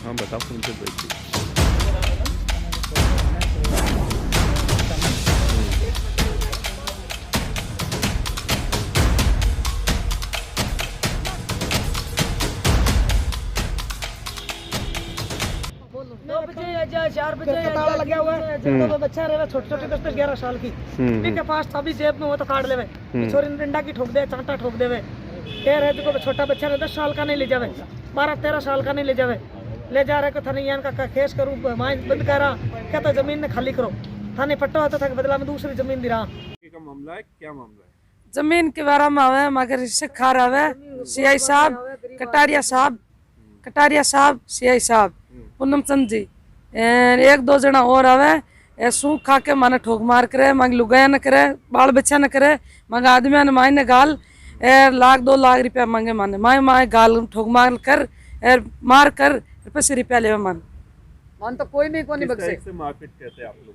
हाँ बताओ कौन से बैठे। दो बजे या 4 बजे ताला लगा हुआ है। तो बच्चा रहे छोटे छोटे 10-11 साल की के पास तभी जेब में हो तो काट लेवे। छोरी ने डंडा की ठोक दे, चांटा ठोक देवे। कह रहे देखो छोटा बच्चा रहे 10 साल का नहीं ले जावे, 12-13 साल का नहीं ले जावे। ले जा रहे को थाने यान का केस करूँ, माइन बंद करा, कहता जमीन ने खाली करो। थाने पट्टा होता था बदला में दूसरी जमीन दी रहा। का मामला है, क्या मामला है? जमीन के बारे में आवे मगर सिखा रहे सीआई साहब, कटारिया साहब, सीआई साहब, पूनम चंद जी, एक दो जना और आवे। सूख खा के माने ठोक मार करे, मांग लुगाया न करे, बाल बच्चा न करे, मांग आदमी ने मायने गाल 1-2 लाख रुपया मांगे माने माए गाल ठोक मार कर मार कर ₹1 ले मन तो कोई नहीं किस बख्शे। तरह से मारपीट कहते हैं आप लोग?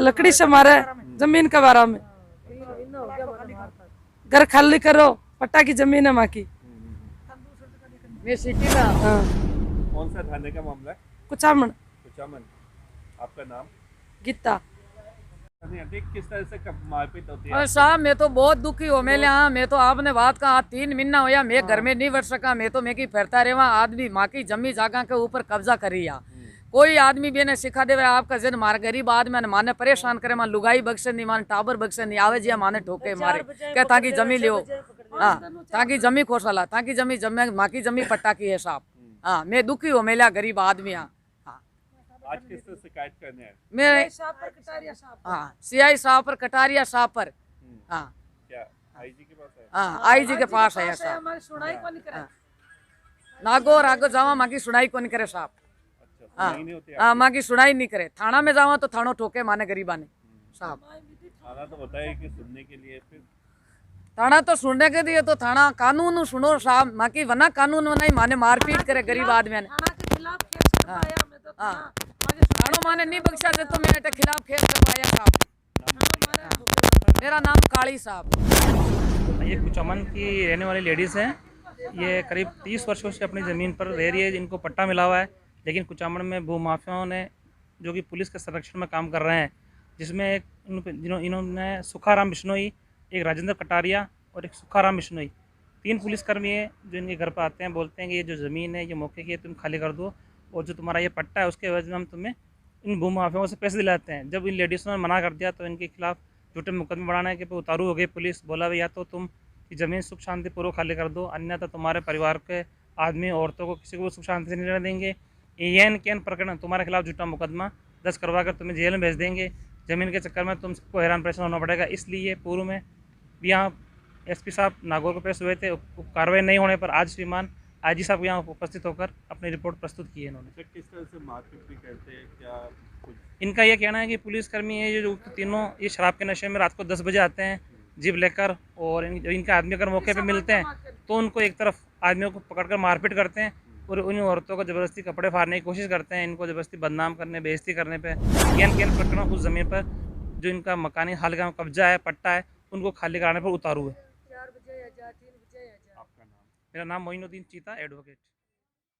लकड़ी से मारे जमीन के बारे में। घर खाली करो, पट्टा की जमीन है माँ की। मैं सिटी में हाँ। कौन सा थाने का मामला है? कुचामन। कुचामन। आपका नाम? गीता। किस तरह से कब मारपीट होती है? और साहब मैं तो बहुत दुखी हो मेले। हाँ मैं तो आपने बात कहा 3 महीना होया मैं घर में नहीं बैठ सका। मैं तो मैं की फिरता रहा आदमी माँ की जमी जागा के ऊपर कब्जा करी। कोई आदमी भी ने सिखा देवे आपका जन मार गरीब आदमी ने माने परेशान करे, मान लुगाई बख्शे नहीं, मान टाबर बख्शे नहीं, आवे जी माने ठोके मारे क्या ताकि जमी लियो। हाँ ताकि जमी खोसला, ताकि जमी जमे माँ की जमी पट्टा की है साहब। हाँ मैं दुखी हो मेला गरीब आदमी। हाँ आज किस तरह शिकायत करने हैं? मैं हाँ सीआई साहब पर, कटारिया साहब पर। हाँ क्या आईजी के पास है? हाँ आईजी के पास है साहब। नागो रागो जावा माँ की सुनाई को नहीं करे साहब। अच्छा, सुनाई नहीं होती? हाँ माँ की सुनाई नहीं करे। थाना में जावा तो थानो ठोके माने गरीबा ने साहब। थाना तो होता है कि सुनने के लिए, फिर थाना तो सुनने के लिए तो थाना कानून सुनो साहब। माँ की वना कानून में नहीं माने मारपीट करे गरीब आदमी ने। हाँ थानो माने नहीं बख्शा दे तो मेरे खिलाफ केस करवाया साहब। मेरा नाम काली साहब। ये कुचामन की रहने वाली लेडीज़ हैं। ये करीब 30 वर्षों से अपनी ज़मीन पर रह रही है, जिनको पट्टा मिला हुआ है। लेकिन कुचामन में भूमाफियाओं ने, जो कि पुलिस के संरक्षण में काम कर रहे हैं, जिसमें एक इन्होंने सुखाराम बिश्नोई, एक राजेंद्र कटारिया और एक सुखाराम बिश्नोई, 3 पुलिसकर्मी हैं जो इनके घर पर आते हैं, बोलते हैं कि ये जो ज़मीन है ये मौके की है, तुम खाली कर दो, और जो तुम्हारा ये पट्टा है उसके एवज में हम तुम्हें इन भूमाफियाओं से पैसे दिलाते हैं। जब इन लेडीज़ों ने मना कर दिया तो इनके खिलाफ झूठे मुकदमे बढ़ाने के पे उतारू हो गई पुलिस। बोला भाई या तो तुम ज़मीन सुख शांति पूर्वक खाली कर दो, अन्यथा तुम्हारे परिवार के आदमी औरतों को किसी को सुख शांति से नहीं रहने देंगे। एन के एन प्रकरण तुम्हारे खिलाफ झूठा मुकदमा दर्ज करवा कर तुम्हें जेल में भेज देंगे। ज़मीन के चक्कर में तुम सबको हैरान परेशान होना पड़ेगा। इसलिए पूर्व में भी यहाँ एसपी साहब नागौर को पेश हुए थे। कार्रवाई नहीं होने पर आज श्रीमान आईजी साहब यहाँ उपस्थित होकर अपनी रिपोर्ट प्रस्तुत की है इन्होंने। किस तरह से मारपीट भी करते हैं? क्या कुछ इनका ये कहना है कि पुलिसकर्मी है जो तीनों ये शराब के नशे में रात को 10 बजे आते हैं जीप लेकर, और इनके आदमी अगर मौके पे मिलते हैं तो उनको एक तरफ आदमियों को पकड़कर मारपीट करते हैं और उन औरतों को ज़बरदस्ती कपड़े फाड़ने की कोशिश करते हैं। इनको ज़बरदस्ती बदनाम करने, बेइज्जती करने पे केन प्रकरण उस ज़मीन पर जो इनका मकानी हाल का कब्जा है, पट्टा है, उनको खाली कराने पर उतारू है। आपका नाम? मेरा नाम मोइनुद्दीन चीता, एडवोकेट।